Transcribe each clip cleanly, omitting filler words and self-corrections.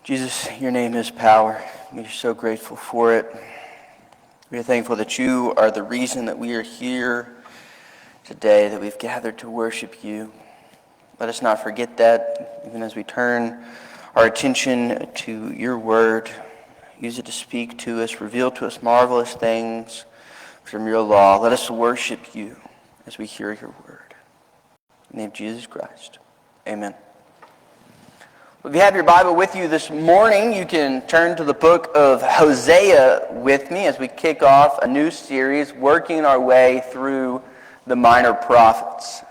Jesus, your name is power. We are so grateful for it. We are thankful that you are the reason that we are here today, that we've gathered to worship you. Let us not forget that, even as we turn our attention to your word. Use it to speak to us, reveal to us marvelous things from your law. Let us worship you as we hear your word. In the name of Jesus Christ, amen. If you have your Bible with you this morning, you can turn to the book of Hosea with me as we kick off a new series working our way through the minor prophets.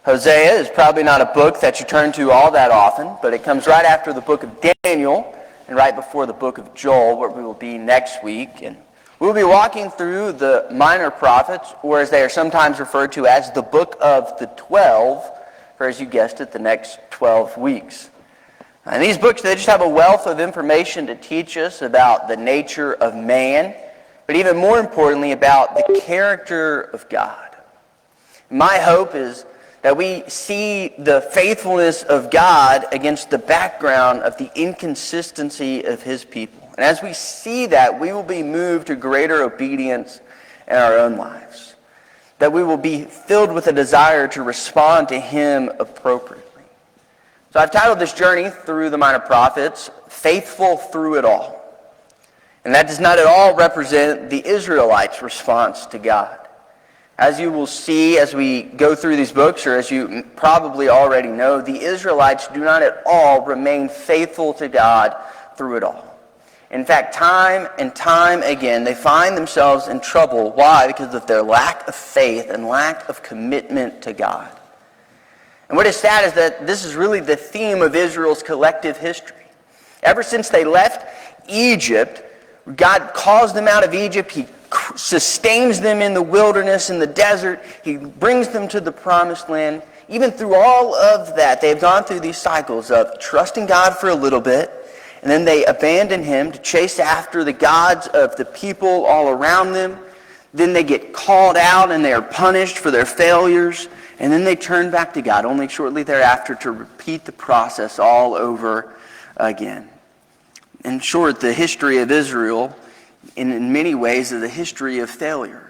Hosea is probably not a book that you turn to all that often, but it comes right after the book of Daniel and right before the book of Joel, where we will be next week. And we'll be walking through the minor prophets, or as they are sometimes referred to as the book of the 12, for as you guessed it, the next 12 weeks. And these books, they just have a wealth of information to teach us about the nature of man, but even more importantly, about the character of God. My hope is that we see the faithfulness of God against the background of the inconsistency of his people. And as we see that, we will be moved to greater obedience in our own lives. That we will be filled with a desire to respond to him appropriately. So I've titled this journey through the minor prophets, Faithful Through It All. And that does not at all represent the Israelites' response to God. As you will see as we go through these books, or as you probably already know, the Israelites do not at all remain faithful to God through it all. In fact, time and time again, they find themselves in trouble. Why? Because of their lack of faith and lack of commitment to God. And what is sad is that this is really the theme of Israel's collective history. Ever since they left Egypt, God calls them out of Egypt. He sustains them in the wilderness, in the desert. He brings them to the promised land. Even through all of that, they've gone through these cycles of trusting God for a little bit, and then they abandon him to chase after the gods of the people all around them. Then they get called out and they are punished for their failures. And then they turn back to God, only shortly thereafter to repeat the process all over again. In short, the history of Israel, in many ways, is a history of failure.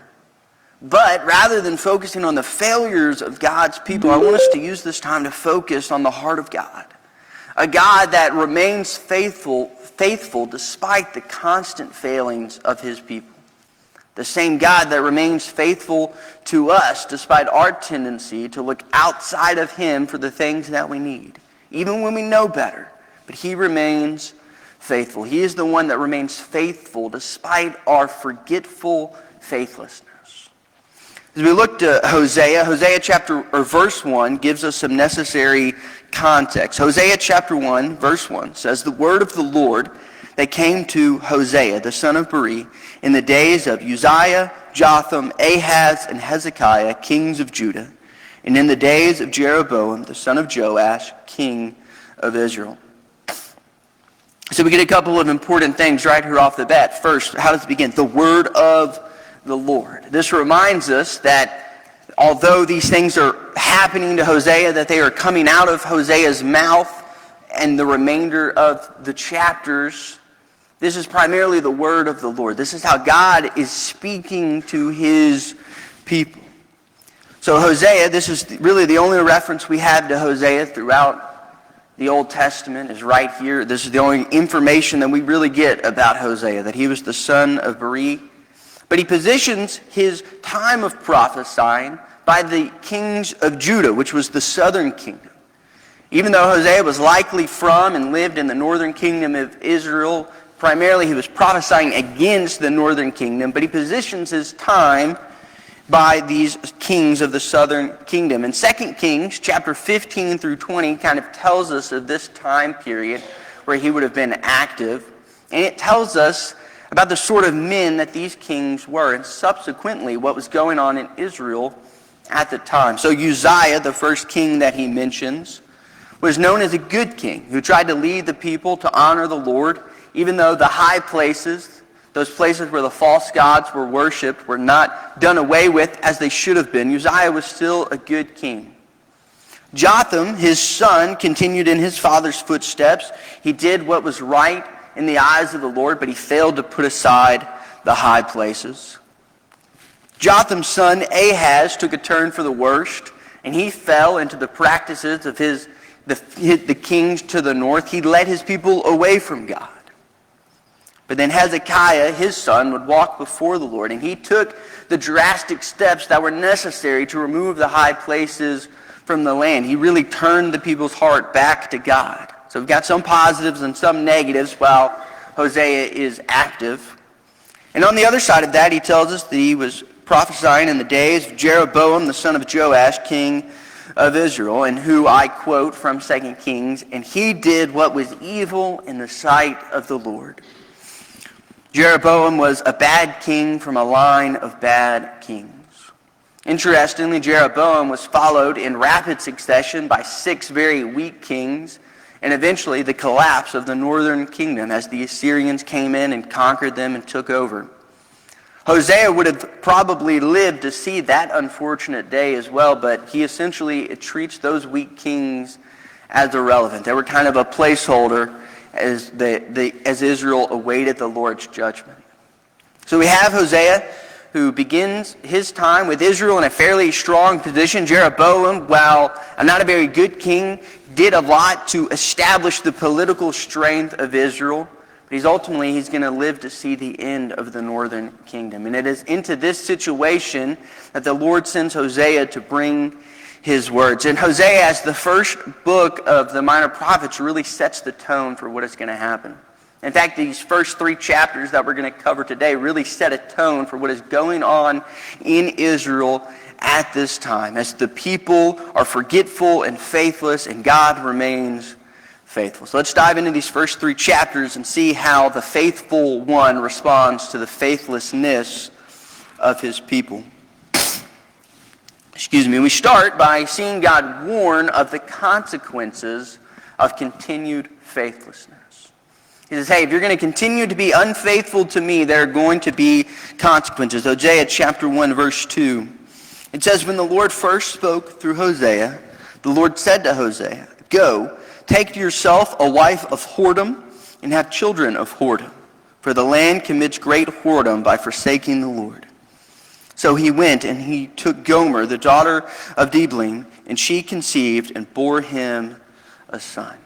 But rather than focusing on the failures of God's people, I want us to use this time to focus on the heart of God. A God that remains faithful despite the constant failings of his people. The same God that remains faithful to us despite our tendency to look outside of him for the things that we need, even when we know better. But he remains faithful. He is the one that remains faithful despite our forgetful faithlessness. As we look to Hosea verse 1 gives us some necessary context. Hosea chapter 1, verse 1 says, "The word of the Lord that came to Hosea, the son of Beeri, in the days of Uzziah, Jotham, Ahaz, and Hezekiah, kings of Judah, and in the days of Jeroboam, the son of Joash, king of Israel." So we get a couple of important things right here off the bat. First, how does it begin? The word of the Lord. This reminds us that although these things are happening to Hosea, that they are coming out of Hosea's mouth and the remainder of the chapters, this is primarily the word of the Lord. This is how God is speaking to his people. So Hosea, this is really the only reference we have to Hosea throughout the Old Testament is right here. This is the only information that we really get about Hosea, that he was the son of Beeri. But he positions his time of prophesying by the kings of Judah, which was the southern kingdom. Even though Hosea was likely from and lived in the northern kingdom of Israel, primarily he was prophesying against the northern kingdom, but he positions his time by these kings of the southern kingdom. And 2 Kings chapter 15 through 20 kind of tells us of this time period where he would have been active. And it tells us about the sort of men that these kings were, and subsequently what was going on in Israel at the time. So Uzziah, the first king that he mentions, was known as a good king who tried to lead the people to honor the Lord, even though the high places, those places where the false gods were worshipped, were not done away with as they should have been. Uzziah was still a good king. Jotham, his son, continued in his father's footsteps. He did what was right in the eyes of the Lord, but he failed to put aside the high places. Jotham's son Ahaz took a turn for the worst, and he fell into the practices of the kings to the north. He led his people away from God. But then Hezekiah, his son, would walk before the Lord, and he took the drastic steps that were necessary to remove the high places from the land. He really turned the people's heart back to God. So we've got some positives and some negatives while Hosea is active. And on the other side of that, he tells us that he was prophesying in the days of Jeroboam, the son of Joash, king of Israel, and who I quote from 2 Kings, and he did what was evil in the sight of the Lord. Jeroboam was a bad king from a line of bad kings. Interestingly, Jeroboam was followed in rapid succession by 6 very weak kings, and eventually the collapse of the northern kingdom as the Assyrians came in and conquered them and took over. Hosea would have probably lived to see that unfortunate day as well, but he essentially treats those weak kings as irrelevant. They were kind of a placeholder as Israel awaited the Lord's judgment. So we have Hosea, who begins his time with Israel in a fairly strong position. Jeroboam, while not a very good king, did a lot to establish the political strength of Israel. But he's going to live to see the end of the northern kingdom. And it is into this situation that the Lord sends Hosea to bring his words. And Hosea, as the first book of the minor prophets, really sets the tone for what is going to happen. In fact, these first 3 chapters that we're going to cover today really set a tone for what is going on in Israel at this time, as the people are forgetful and faithless, and God remains faithful. So let's dive into these first 3 chapters and see how the faithful one responds to the faithlessness of his people. We start by seeing God warn of the consequences of continued faithlessness. He says, hey, if you're going to continue to be unfaithful to me, there are going to be consequences. Hosea chapter 1, verse 2. It says, when the Lord first spoke through Hosea, the Lord said to Hosea, go, take to yourself a wife of whoredom and have children of whoredom, for the land commits great whoredom by forsaking the Lord. So he went and he took Gomer, the daughter of Diblaim, and she conceived and bore him a son.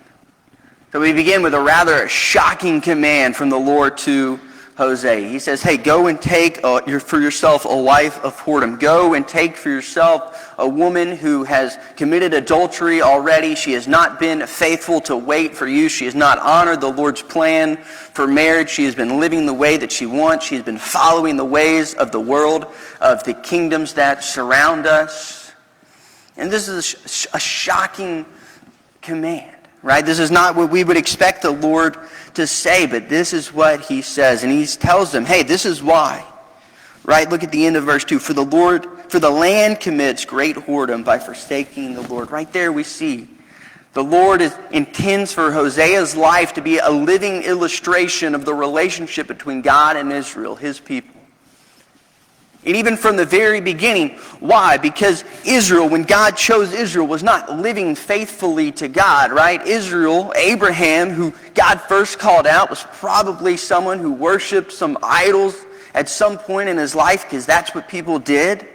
So we begin with a rather shocking command from the Lord to Hosea. He says, hey, go and take for yourself a wife of whoredom. Go and take for yourself a woman who has committed adultery already. She has not been faithful to wait for you. She has not honored the Lord's plan for marriage. She has been living the way that she wants. She has been following the ways of the world, of the kingdoms that surround us. And this is a shocking command. Right? This is not what we would expect the Lord to say, but this is what he says. And he tells them, hey, this is why. Right? Look at the end of verse 2. For the land commits great whoredom by forsaking the Lord. Right there we see the Lord intends for Hosea's life to be a living illustration of the relationship between God and Israel, his people. And even from the very beginning, why? Because Israel, when God chose Israel, was not living faithfully to God, right? Israel, Abraham, who God first called out, was probably someone who worshipped some idols at some point in his life, because that's what people did.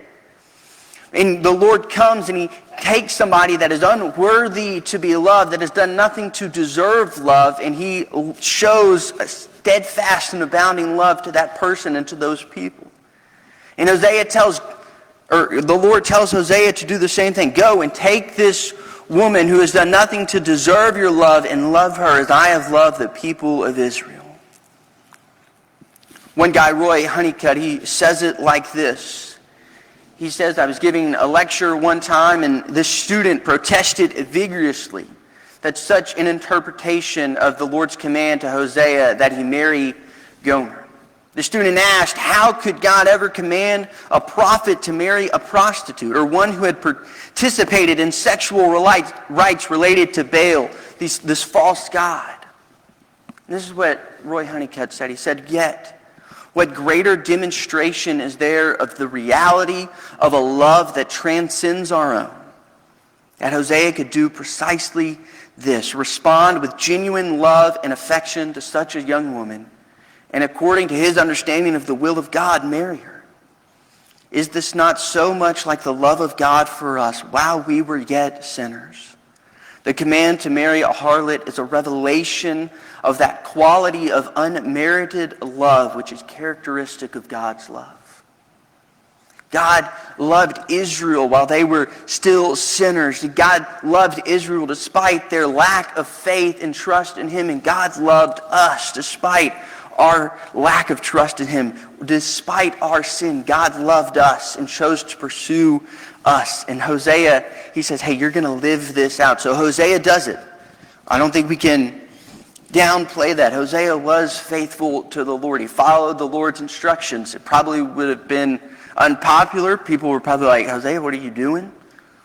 And the Lord comes and he takes somebody that is unworthy to be loved, that has done nothing to deserve love, and he shows a steadfast and abounding love to that person and to those people. And the Lord tells Hosea to do the same thing. Go and take this woman who has done nothing to deserve your love and love her as I have loved the people of Israel. One guy, Roy Honeycutt, he says it like this. He says, I was giving a lecture one time and this student protested vigorously that such an interpretation of the Lord's command to Hosea that he marry Gomer. The student asked, how could God ever command a prophet to marry a prostitute or one who had participated in sexual rites related to Baal, this false god? This is what Roy Honeycutt said. He said, yet, what greater demonstration is there of the reality of a love that transcends our own? That Hosea could do precisely this, respond with genuine love and affection to such a young woman, and according to his understanding of the will of God, marry her. Is this not so much like the love of God for us while we were yet sinners? The command to marry a harlot is a revelation of that quality of unmerited love which is characteristic of God's love. God loved Israel while they were still sinners. God loved Israel despite their lack of faith and trust in him. And God loved us despite our lack of trust in him. Despite our sin, God loved us and chose to pursue us. And Hosea, he says, hey, you're going to live this out. So Hosea does it. I don't think we can downplay that. Hosea was faithful to the Lord. He followed the Lord's instructions. It probably would have been unpopular. People were probably like, Hosea, what are you doing?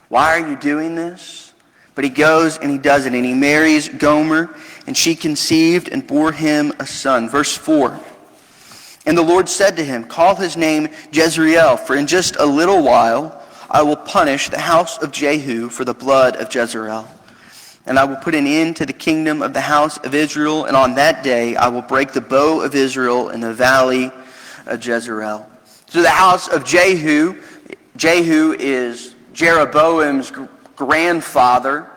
Why are you doing this? But he goes and he does it, and he marries Gomer, and she conceived and bore him a son. Verse 4. And the Lord said to him, call his name Jezreel, for in just a little while I will punish the house of Jehu for the blood of Jezreel. And I will put an end to the kingdom of the house of Israel, and on that day I will break the bow of Israel in the valley of Jezreel. So the house of Jehu is Jeroboam's grandfather.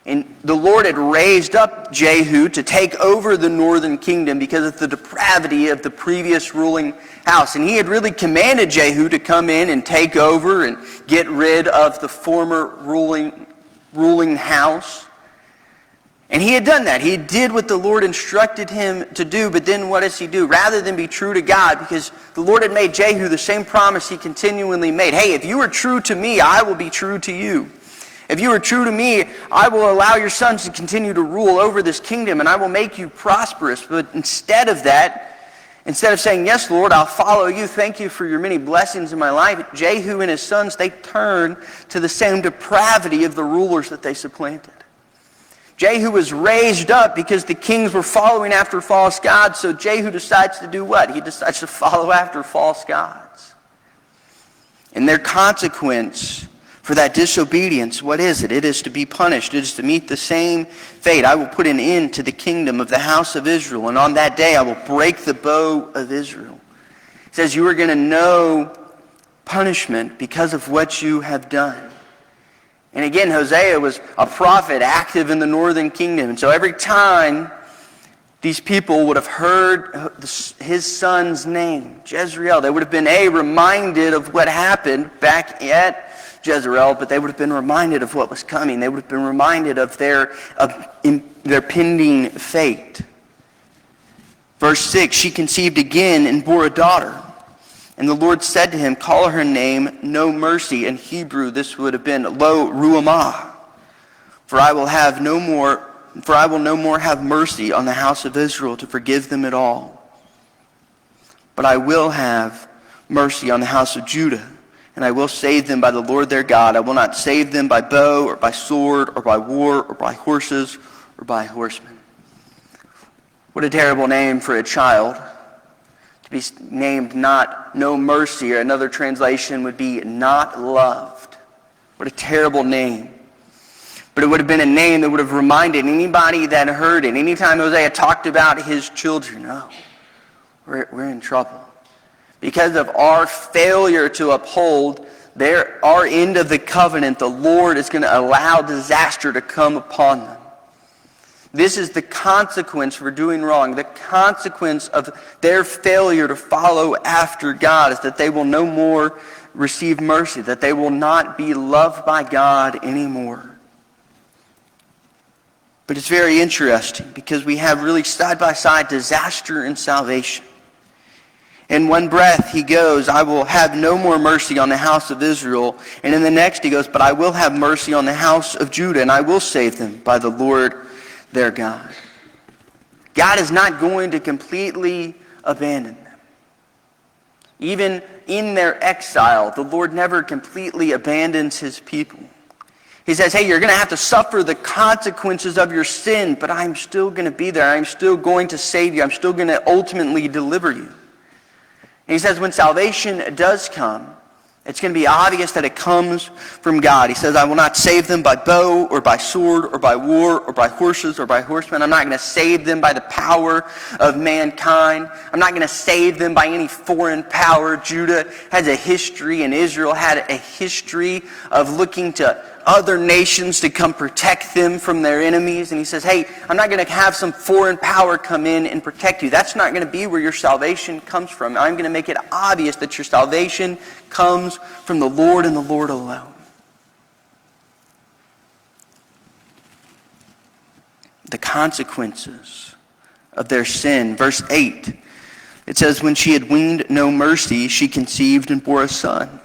And the Lord had raised up Jehu to take over the northern kingdom because of the depravity of the previous ruling house. And he had really commanded Jehu to come in and take over and get rid of the former ruling house. And he had done that. He did what the Lord instructed him to do, but then what does he do? Rather than be true to God, because the Lord had made Jehu the same promise he continually made. Hey, if you are true to me, I will be true to you. If you are true to me, I will allow your sons to continue to rule over this kingdom, and I will make you prosperous. But instead of that, instead of saying, yes, Lord, I'll follow you, thank you for your many blessings in my life, Jehu and his sons, they turned to the same depravity of the rulers that they supplanted. Jehu was raised up because the kings were following after false gods, so Jehu decides to do what? He decides to follow after false gods. And their consequence for that disobedience, what is it? It is to be punished. It is to meet the same fate. I will put an end to the kingdom of the house of Israel, and on that day I will break the bow of Israel. It says you are going to know punishment because of what you have done. And again, Hosea was a prophet active in the northern kingdom. And so every time these people would have heard his son's name, Jezreel, they would have been reminded of what happened back at Jezreel, but they would have been reminded of what was coming. They would have been reminded of their pending fate. Verse 6, she conceived again and bore a daughter. And the Lord said to him, call her name No Mercy. In Hebrew, this would have been Lo Ruhamah. For I will no more have mercy on the house of Israel to forgive them at all. But I will have mercy on the house of Judah, and I will save them by the Lord their God. I will not save them by bow or by sword or by war or by horses or by horsemen. What a terrible name for a child. Be named not No Mercy, or another translation would be Not Loved. What a terrible name. But it would have been a name that would have reminded anybody that heard it. Anytime Hosea talked about his children, we're in trouble. Because of our failure to uphold our end of the covenant, the Lord is going to allow disaster to come upon them. This is the consequence for doing wrong. The consequence of their failure to follow after God is that they will no more receive mercy, that they will not be loved by God anymore. But it's very interesting because we have really side-by-side disaster and salvation. In one breath he goes, I will have no more mercy on the house of Israel. And in the next he goes, but I will have mercy on the house of Judah, and I will save them by the Lord their God. God is not going to completely abandon them. Even in their exile, the Lord never completely abandons his people. He says, hey, you're going to have to suffer the consequences of your sin, but I'm still going to be there. I'm still going to save you. I'm still going to ultimately deliver you. And he says when salvation does come, It's going to be obvious that it comes from God. He says, I will not save them by bow or by sword or by war or by horses or by horsemen. I'm not going to save them by the power of mankind. I'm not going to save them by any foreign power. Judah has a history, and Israel had a history of looking to other nations to come protect them from their enemies. And he says, hey, I'm not going to have some foreign power come in and protect you. That's not going to be where your salvation comes from. I'm going to make it obvious that your salvation comes from the Lord and the Lord alone. The consequences of their sin. Verse 8, it says, when she had weaned no mercy, she conceived and bore a son.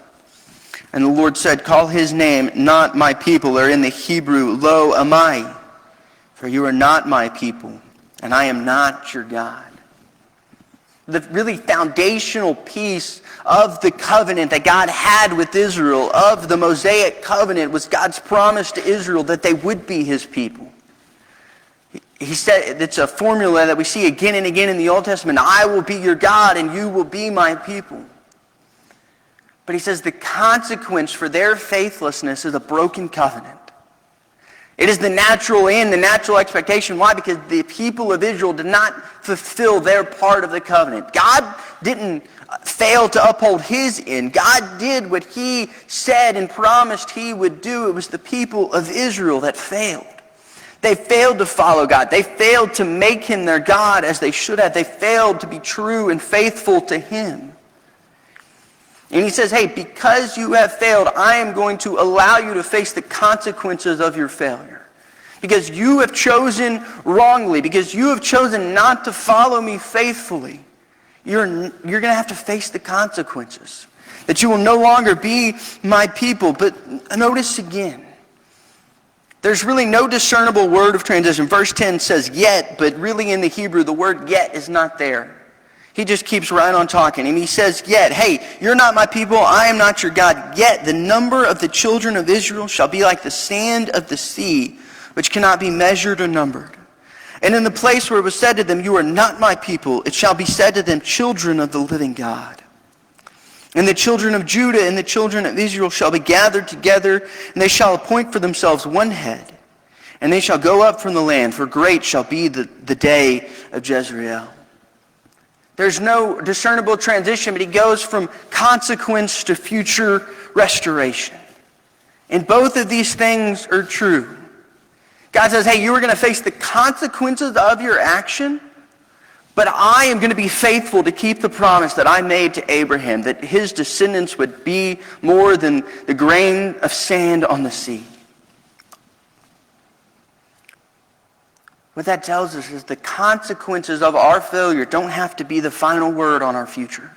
And the Lord said, call his name not my people, or in the Hebrew, lo amai, for you are not my people, and I am not your God. The really foundational piece of the covenant that God had with Israel, of the Mosaic covenant, was God's promise to Israel that they would be his people. He said, it's a formula that we see again and again in the Old Testament. I will be your God and you will be my people. But he says the consequence for their faithlessness is a broken covenant. It is the natural end, the natural expectation. Why? Because the people of Israel did not fulfill their part of the covenant. God didn't fail to uphold his end. God did what he said and promised he would do. It was the people of Israel that failed. They failed to follow God. They failed to make him their God as they should have. They failed to be true and faithful to him. And he says, hey, because you have failed, I am going to allow you to face the consequences of your failure. Because you have chosen wrongly, because you have chosen not to follow me faithfully, you're going to have to face the consequences. That you will no longer be my people. But notice again, there's really no discernible word of transition. Verse 10 says yet, but really in the Hebrew, the word yet is not there. He just keeps right on talking. And he says, yet, hey, you're not my people, I am not your God. Yet the number of the children of Israel shall be like the sand of the sea, which cannot be measured or numbered. And in the place where it was said to them, you are not my people, it shall be said to them, children of the living God. And the children of Judah and the children of Israel shall be gathered together, and they shall appoint for themselves one head. And they shall go up from the land, for great shall be the day of Jezreel. There's no discernible transition, but he goes from consequence to future restoration. And both of these things are true. God says, hey, you are going to face the consequences of your action, but I am going to be faithful to keep the promise that I made to Abraham, that his descendants would be more than the grain of sand on the sea. What that tells us is the consequences of our failure don't have to be the final word on our future.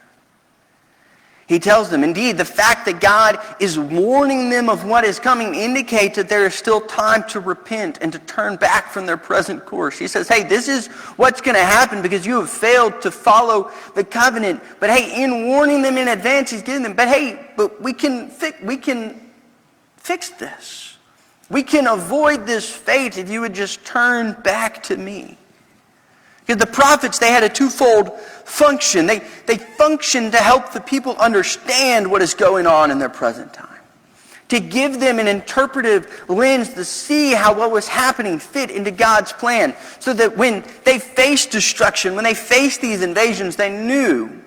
He tells them, indeed, the fact that God is warning them of what is coming indicates that there is still time to repent and to turn back from their present course. He says, hey, this is what's going to happen because you have failed to follow the covenant. But hey, in warning them in advance, he's giving them, but we can fix this. We can avoid this fate if you would just turn back to me. Because the prophets, they had a twofold function. They functioned to help the people understand what is going on in their present time. To give them an interpretive lens to see how what was happening fit into God's plan. So that when they faced destruction, when they faced these invasions, they knew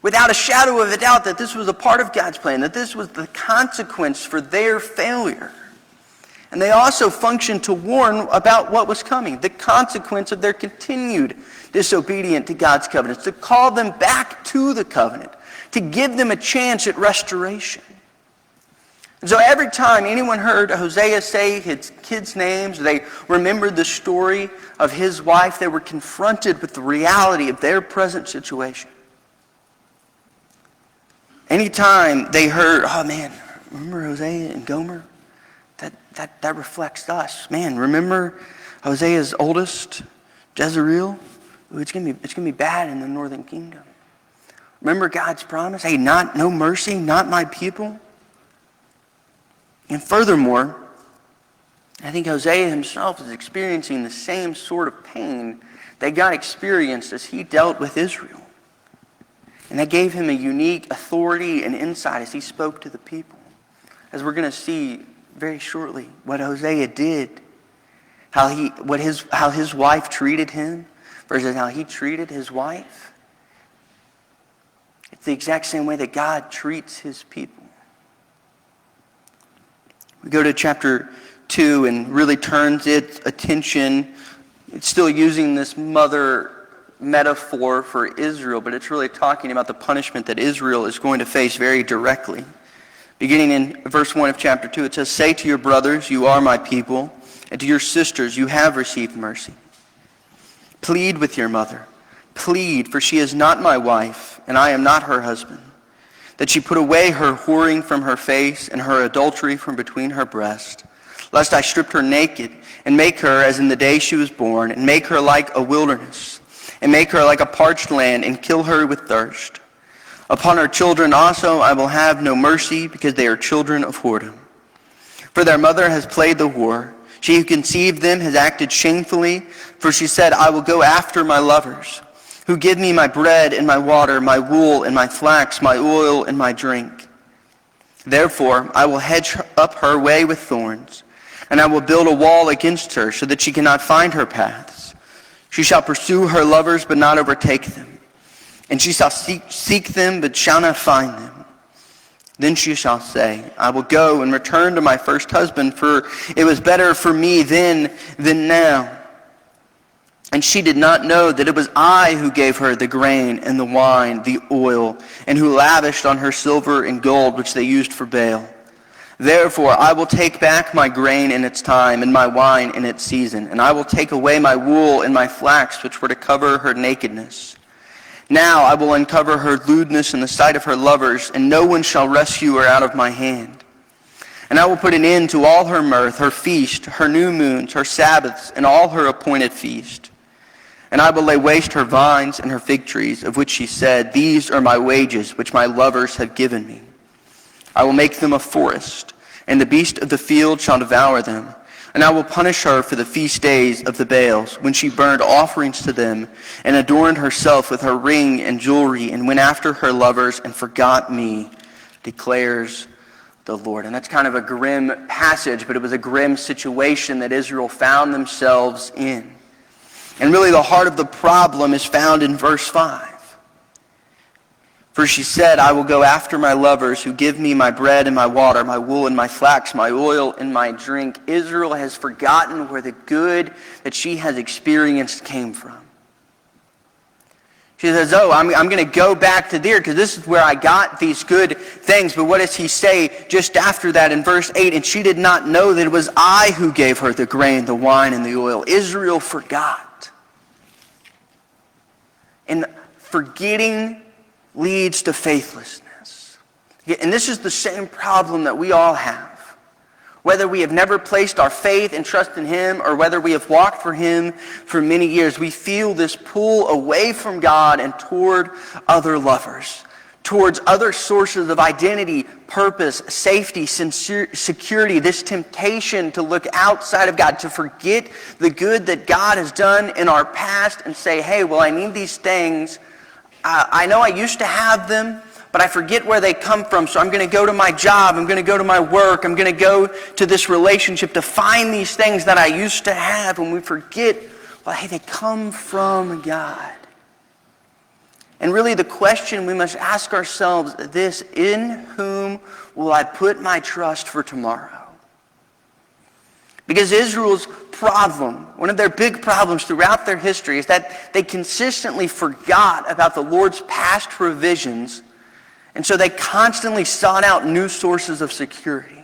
without a shadow of a doubt that this was a part of God's plan, that this was the consequence for their failure. And they also functioned to warn about what was coming, the consequence of their continued disobedience to God's covenants, to call them back to the covenant, to give them a chance at restoration. And so every time anyone heard Hosea say his kids' names, they remembered the story of his wife, they were confronted with the reality of their present situation. Anytime they heard, oh man, remember Hosea and Gomer? That reflects us. Man, remember Hosea's oldest, Jezreel? It's gonna be bad in the northern kingdom. Remember God's promise? Hey, no mercy, not my people. And furthermore, I think Hosea himself is experiencing the same sort of pain that God experienced as he dealt with Israel. And that gave him a unique authority and insight as he spoke to the people. As we're going to see very shortly, what Hosea did, how his wife treated him versus how he treated his wife. It's the exact same way that God treats his people. We go to chapter 2 and really turns its attention. It's still using this mother metaphor for Israel, but it's really talking about the punishment that Israel is going to face very directly. Beginning in verse 1 of chapter 2, it says, "Say to your brothers, you are my people, and to your sisters, you have received mercy. Plead with your mother. Plead, for she is not my wife, and I am not her husband, that she put away her whoring from her face and her adultery from between her breasts, lest I strip her naked and make her as in the day she was born, and make her like a wilderness, and make her like a parched land, and kill her with thirst. Upon her children also I will have no mercy, because they are children of whoredom. For their mother has played the whore. She who conceived them has acted shamefully, for she said, I will go after my lovers, who give me my bread and my water, my wool and my flax, my oil and my drink. Therefore I will hedge up her way with thorns, and I will build a wall against her, so that she cannot find her paths. She shall pursue her lovers, but not overtake them. And she shall seek them, but shall not find them. Then she shall say, I will go and return to my first husband, for it was better for me then than now. And she did not know that it was I who gave her the grain and the wine, the oil, and who lavished on her silver and gold, which they used for Baal. Therefore I will take back my grain in its time, and my wine in its season, and I will take away my wool and my flax, which were to cover her nakedness. Now I will uncover her lewdness in the sight of her lovers, and no one shall rescue her out of my hand. And I will put an end to all her mirth, her feast, her new moons, her Sabbaths, and all her appointed feast. And I will lay waste her vines and her fig trees, of which she said, These are my wages, which my lovers have given me. I will make them a forest, and the beast of the field shall devour them. And I will punish her for the feast days of the Baals, when she burned offerings to them, and adorned herself with her ring and jewelry, and went after her lovers, and forgot me, declares the Lord." And that's kind of a grim passage, but it was a grim situation that Israel found themselves in. And really the heart of the problem is found in verse 5. For she said, I will go after my lovers, who give me my bread and my water, my wool and my flax, my oil and my drink. Israel has forgotten where the good that she has experienced came from. She says, I'm going to go back to there because this is where I got these good things. But what does he say just after that in verse 8? And she did not know that it was I who gave her the grain, the wine, and the oil. Israel forgot. And forgetting leads to faithlessness. And this is the same problem that we all have. Whether we have never placed our faith and trust in Him, or whether we have walked for Him for many years, we feel this pull away from God and toward other lovers, towards other sources of identity, purpose, safety, security, this temptation to look outside of God, to forget the good that God has done in our past and say, hey, well, I need these things. I know I used to have them, but I forget where they come from, so I'm going to go to my job, I'm going to go to my work, I'm going to go to this relationship to find these things that I used to have, and we forget, well, hey, they come from God. And really the question we must ask ourselves is this: in whom will I put my trust for tomorrow? Because Israel's problem, one of their big problems throughout their history, is that they consistently forgot about the Lord's past provisions, and so they constantly sought out new sources of security.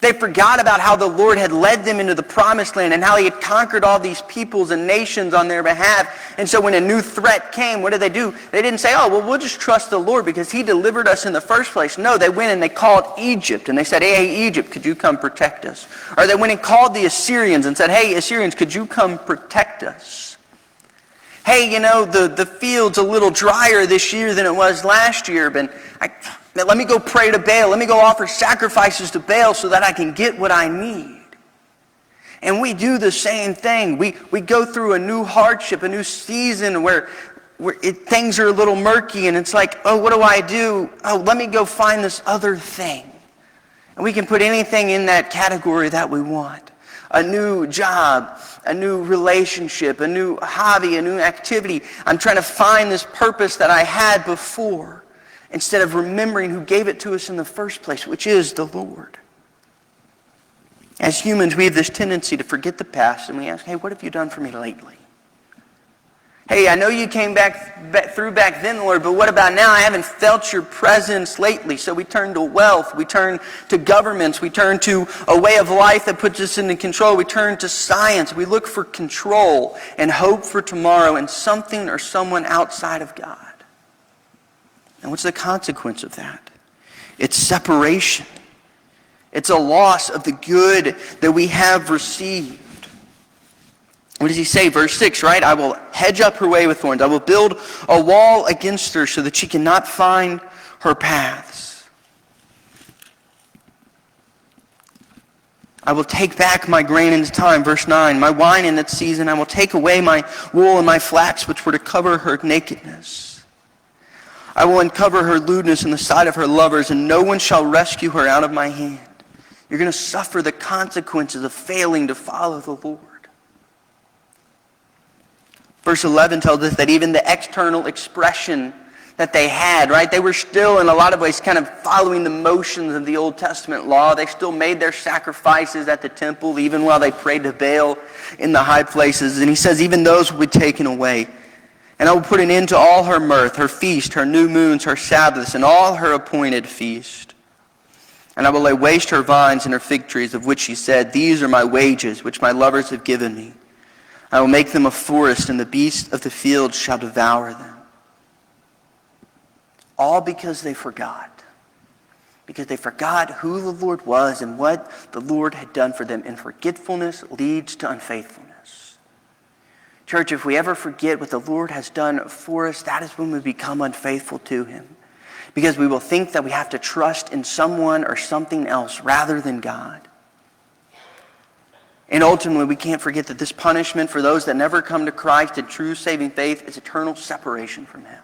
They forgot about how the Lord had led them into the promised land and how He had conquered all these peoples and nations on their behalf. And so when a new threat came, what did they do? They didn't say, oh, well, we'll just trust the Lord because He delivered us in the first place. No, they went and they called Egypt and they said, hey, Egypt, could you come protect us? Or they went and called the Assyrians and said, hey, Assyrians, could you come protect us? Hey, you know, the field's a little drier this year than it was last year, but let me go pray to Baal. Let me go offer sacrifices to Baal so that I can get what I need. And we do the same thing. We go through a new hardship, a new season where things are a little murky, and it's like, oh, what do I do? Oh, let me go find this other thing. And we can put anything in that category that we want. A new job, a new relationship, a new hobby, a new activity. I'm trying to find this purpose that I had before instead of remembering who gave it to us in the first place, which is the Lord. As humans, we have this tendency to forget the past, and we ask, hey, what have you done for me lately? Hey, I know you came back through back then, Lord, but what about now? I haven't felt your presence lately. So we turn to wealth. We turn to governments. We turn to a way of life that puts us into control. We turn to science. We look for control and hope for tomorrow in something or someone outside of God. And what's the consequence of that? It's separation. It's a loss of the good that we have received. What does he say? Verse 6, right? I will hedge up her way with thorns. I will build a wall against her so that she cannot find her paths. I will take back my grain in its time. Verse 9, my wine in its season. I will take away my wool and my flax, which were to cover her nakedness. I will uncover her lewdness in the sight of her lovers, and no one shall rescue her out of my hand. You're going to suffer the consequences of failing to follow the Lord. Verse 11 tells us that even the external expression that they had, right? They were still in a lot of ways kind of following the motions of the Old Testament law. They still made their sacrifices at the temple, even while they prayed to Baal in the high places. And he says even those will be taken away. And I will put an end to all her mirth, her feast, her new moons, her Sabbaths, and all her appointed feast. And I will lay waste her vines and her fig trees, of which she said, these are my wages, which my lovers have given me. I will make them a forest, and the beasts of the field shall devour them. All because they forgot. Because they forgot who the Lord was and what the Lord had done for them. And forgetfulness leads to unfaithfulness. Church, if we ever forget what the Lord has done for us, that is when we become unfaithful to Him. Because we will think that we have to trust in someone or something else rather than God. And ultimately, we can't forget that this punishment for those that never come to Christ in true saving faith is eternal separation from Him.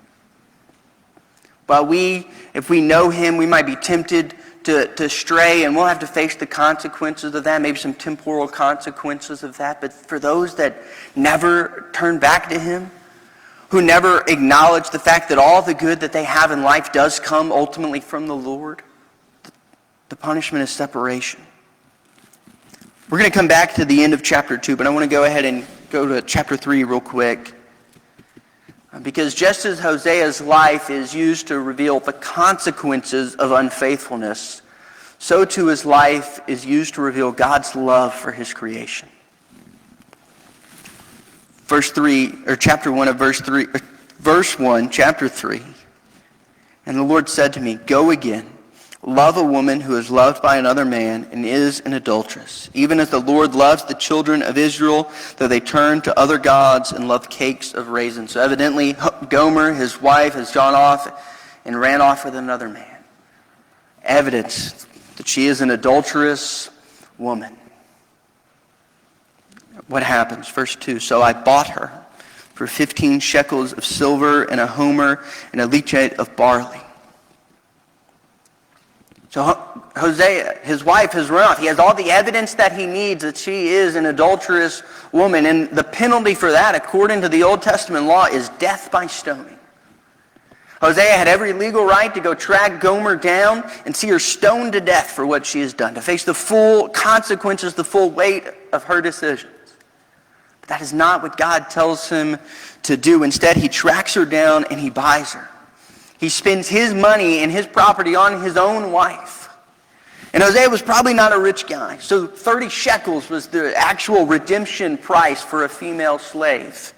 While if we know Him, we might be tempted to stray, and we'll have to face the consequences of that, maybe some temporal consequences of that. But for those that never turn back to Him, who never acknowledge the fact that all the good that they have in life does come ultimately from the Lord, the punishment is separation. We're going to come back to the end of chapter 2, but I want to go ahead and go to chapter 3 real quick. Because just as Hosea's life is used to reveal the consequences of unfaithfulness, so too his life is used to reveal God's love for His creation. Chapter 1 of verse 1, chapter 3. And the Lord said to me, go again. Love a woman who is loved by another man and is an adulteress, even as the Lord loves the children of Israel, though they turn to other gods and love cakes of raisins. So evidently, Gomer, his wife, has gone off and ran off with another man. Evidence that she is an adulterous woman. What happens? Verse 2, so I bought her for 15 shekels of silver and a homer and a lechet of barley. So Hosea, his wife, has run off. He has all the evidence that he needs that she is an adulterous woman. And the penalty for that, according to the Old Testament law, is death by stoning. Hosea had every legal right to go track Gomer down and see her stoned to death for what she has done, to face the full consequences, the full weight of her decisions. But that is not what God tells him to do. Instead, he tracks her down and he buys her. He spends his money and his property on his own wife. And Hosea was probably not a rich guy. So 30 shekels was the actual redemption price for a female slave.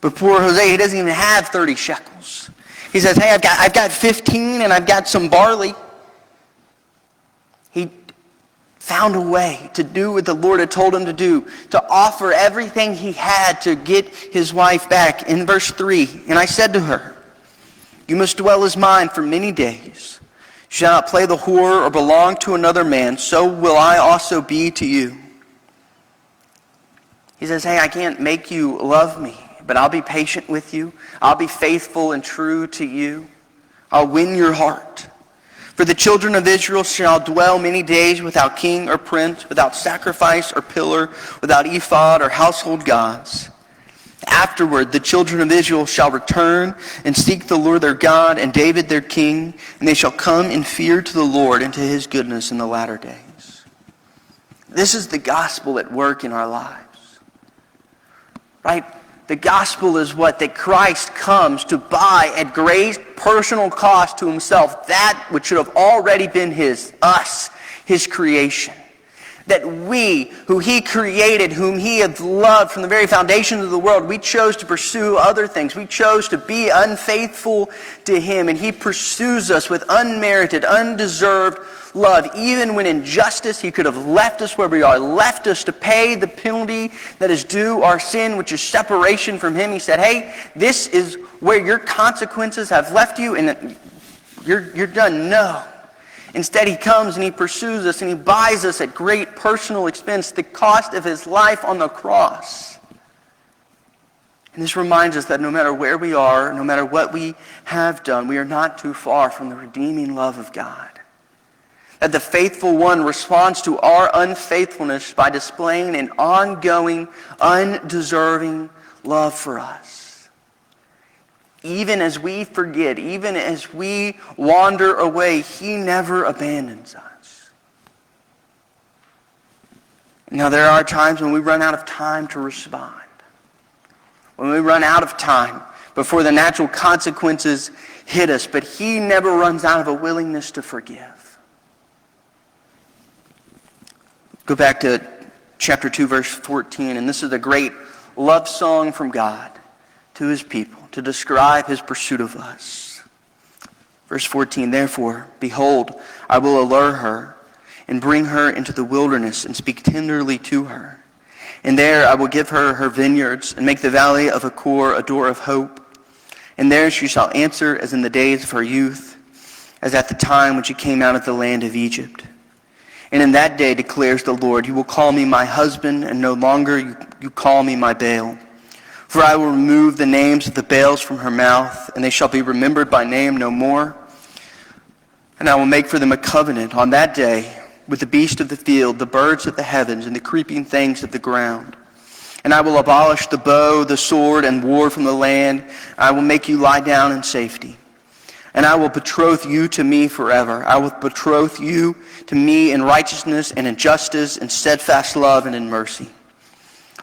But poor Hosea, he doesn't even have 30 shekels. He says, hey, I've got 15 and I've got some barley. He found a way to do what the Lord had told him to do, to offer everything he had to get his wife back. In verse 3, and I said to her, you must dwell as mine for many days. You shall not play the whore or belong to another man. So will I also be to you. He says, hey, I can't make you love me, but I'll be patient with you. I'll be faithful and true to you. I'll win your heart. For the children of Israel shall dwell many days without king or prince, without sacrifice or pillar, without ephod or household gods. Afterward, the children of Israel shall return and seek the Lord their God and David their king, and they shall come in fear to the Lord and to his goodness in the latter days. This is the gospel at work in our lives. Right? The gospel is what? That Christ comes to buy at great personal cost to himself that which should have already been his, us, his creation. That we, who he created, whom he had loved from the very foundations of the world, we chose to pursue other things. We chose to be unfaithful to him, and he pursues us with unmerited, undeserved love. Even when in justice he could have left us where we are, left us to pay the penalty that is due our sin, which is separation from him. He said, hey, this is where your consequences have left you, and you're done. No. Instead, he comes and he pursues us and he buys us at great personal expense, the cost of his life on the cross. And this reminds us that no matter where we are, no matter what we have done, we are not too far from the redeeming love of God. That the faithful one responds to our unfaithfulness by displaying an ongoing, undeserving love for us. Even as we forget, even as we wander away, he never abandons us. Now, there are times when we run out of time to respond. When we run out of time before the natural consequences hit us, but he never runs out of a willingness to forgive. Go back to chapter 2, verse 14, and this is a great love song from God to his people to describe his pursuit of us. Verse 14, therefore, behold, I will allure her and bring her into the wilderness and speak tenderly to her. And there I will give her her vineyards and make the valley of Achor a door of hope. And there she shall answer as in the days of her youth, as at the time when she came out of the land of Egypt. And in that day, declares the Lord, you will call me my husband, and no longer you call me my Baal. For I will remove the names of the Baals from her mouth, and they shall be remembered by name no more. And I will make for them a covenant on that day with the beast of the field, the birds of the heavens, and the creeping things of the ground. And I will abolish the bow, the sword, and war from the land. I will make you lie down in safety. And I will betroth you to me forever. I will betroth you to me in righteousness and in justice, in steadfast love and in mercy.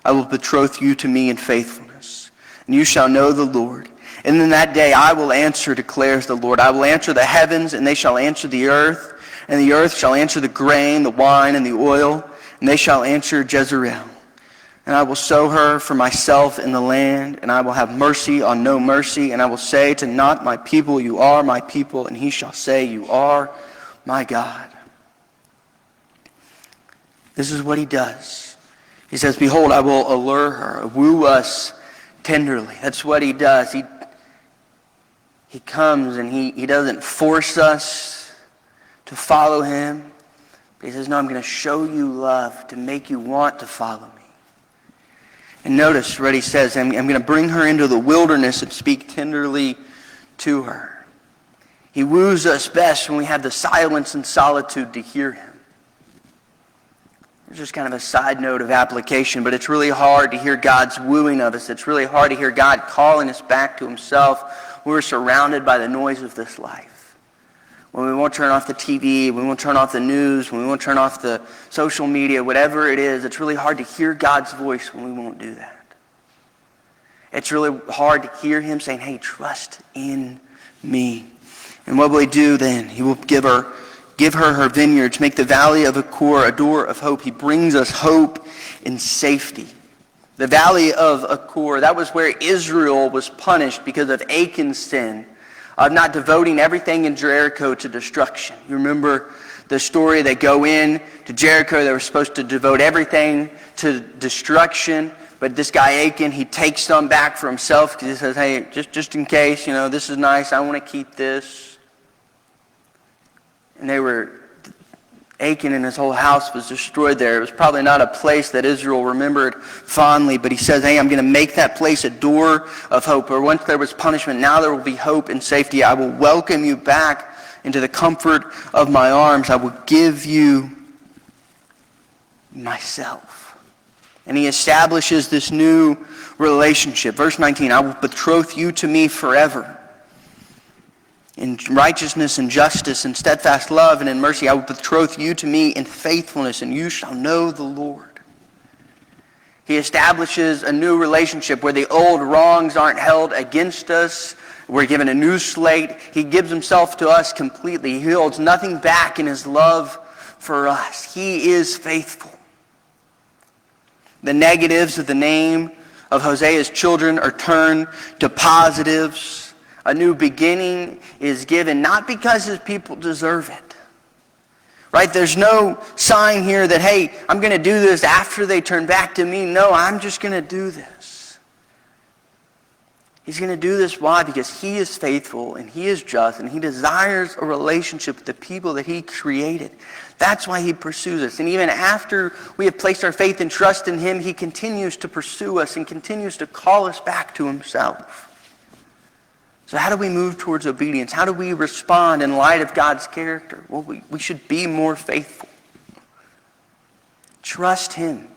I will betroth you to me in faithfulness. And you shall know the Lord. And in that day I will answer, declares the Lord. I will answer the heavens, and they shall answer the earth. And the earth shall answer the grain, the wine, and the oil. And they shall answer Jezreel. And I will sow her for myself in the land. And I will have mercy on no mercy. And I will say to not my people, you are my people. And he shall say, you are my God. This is what he does. He says, behold, I will allure her, woo us tenderly. That's what he does. He comes and he doesn't force us to follow him. But he says, no, I'm going to show you love to make you want to follow me. And notice what he says, I'm going to bring her into the wilderness and speak tenderly to her. He woos us best when we have the silence and solitude to hear him. It's just kind of a side note of application, but it's really hard to hear God's wooing of us. It's really hard to hear God calling us back to himself. We're surrounded by the noise of this life. When we won't turn off the TV, when we won't turn off the news, when we won't turn off the social media, whatever it is, it's really hard to hear God's voice when we won't do that. It's really hard to hear him saying, hey, trust in me. And what will he do then? He will give her her vineyards, make the valley of Achor a door of hope. He brings us hope and safety. The valley of Achor, that was where Israel was punished because of Achan's sin of not devoting everything in Jericho to destruction. You remember the story? They go in to Jericho. They were supposed to devote everything to destruction. But this guy Achan, he takes some back for himself because he says, hey, just in case, this is nice. I want to keep this. And Achan and his whole house was destroyed there. It was probably not a place that Israel remembered fondly, but he says, hey, I'm going to make that place a door of hope. Where once there was punishment, now there will be hope and safety. I will welcome you back into the comfort of my arms. I will give you myself. And he establishes this new relationship. Verse 19, I will betroth you to me forever. In righteousness and justice and steadfast love and in mercy, I will betroth you to me in faithfulness, and you shall know the Lord. He establishes a new relationship where the old wrongs aren't held against us. We're given a new slate. He gives himself to us completely. He holds nothing back in his love for us. He is faithful. The negatives of the name of Hosea's children are turned to positives. A new beginning is given, not because his people deserve it. Right? There's no sign here that, hey, I'm going to do this after they turn back to me. No, I'm just going to do this. He's going to do this. Why? Because he is faithful and he is just and he desires a relationship with the people that he created. That's why he pursues us. And even after we have placed our faith and trust in him, he continues to pursue us and continues to call us back to himself. So how do we move towards obedience? How do we respond in light of God's character? Well, we should be more faithful. Trust him.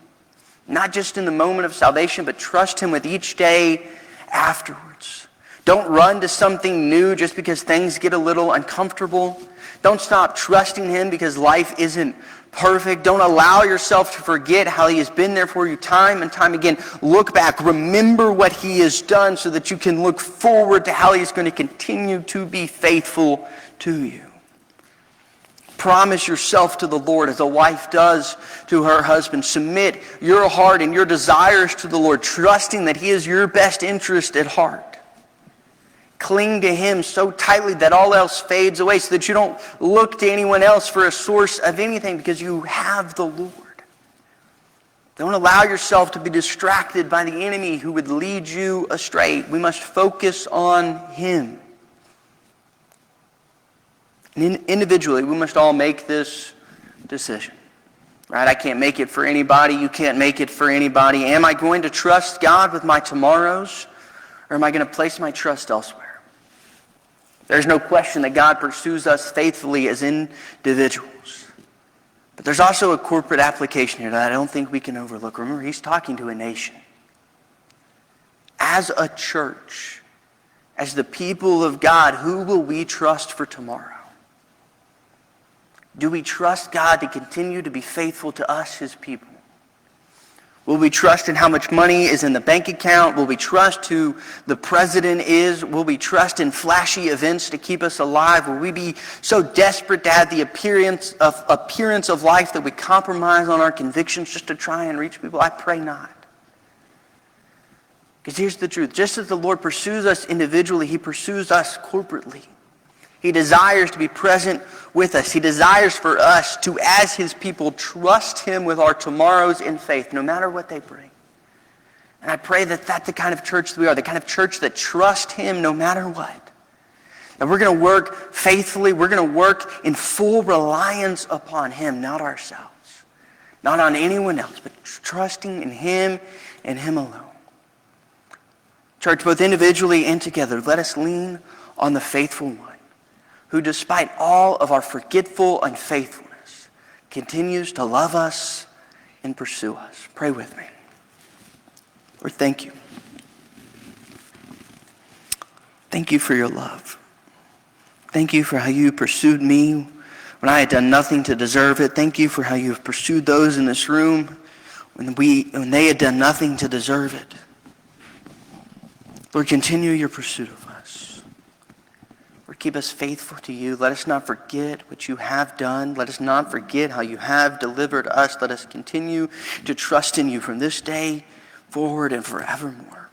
Not just in the moment of salvation, but trust him with each day afterwards. Don't run to something new just because things get a little uncomfortable. Don't stop trusting him because life isn't perfect. Don't allow yourself to forget how he has been there for you time and time again. Look back. Remember what he has done so that you can look forward to how he's going to continue to be faithful to you. Promise yourself to the Lord as a wife does to her husband. Submit your heart and your desires to the Lord, trusting that he is your best interest at heart. Cling to him so tightly that all else fades away so that you don't look to anyone else for a source of anything because you have the Lord. Don't allow yourself to be distracted by the enemy who would lead you astray. We must focus on him. And individually, we must all make this decision. Right? I can't make it for anybody. You can't make it for anybody. Am I going to trust God with my tomorrows, or am I going to place my trust elsewhere? There's no question that God pursues us faithfully as individuals. But there's also a corporate application here that I don't think we can overlook. Remember, he's talking to a nation. As a church, as the people of God, who will we trust for tomorrow? Do we trust God to continue to be faithful to us, his people? Will we trust in how much money is in the bank account? Will we trust who the president is? Will we trust in flashy events to keep us alive? Will we be so desperate to have the appearance of life that we compromise on our convictions just to try and reach people? I pray not. Because here's the truth. Just as the Lord pursues us individually, he pursues us corporately. He desires to be present with us. He desires for us to, as his people, trust him with our tomorrows in faith, no matter what they bring. And I pray that that's the kind of church that we are, the kind of church that trusts him no matter what. That we're going to work faithfully. We're going to work in full reliance upon him, not ourselves. Not on anyone else, but trusting in him and him alone. Church, both individually and together, let us lean on the faithful one, who despite all of our forgetful unfaithfulness continues to love us and pursue us. Pray with me. Lord, thank you. Thank you for your love. Thank you for how you pursued me when I had done nothing to deserve it. Thank you for how you have pursued those in this room when they had done nothing to deserve it. Lord, continue your pursuit of us. Lord, keep us faithful to you. Let us not forget what you have done. Let us not forget how you have delivered us. Let us continue to trust in you from this day forward and forevermore.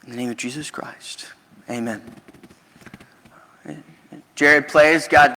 In the name of Jesus Christ, amen. Jared plays. God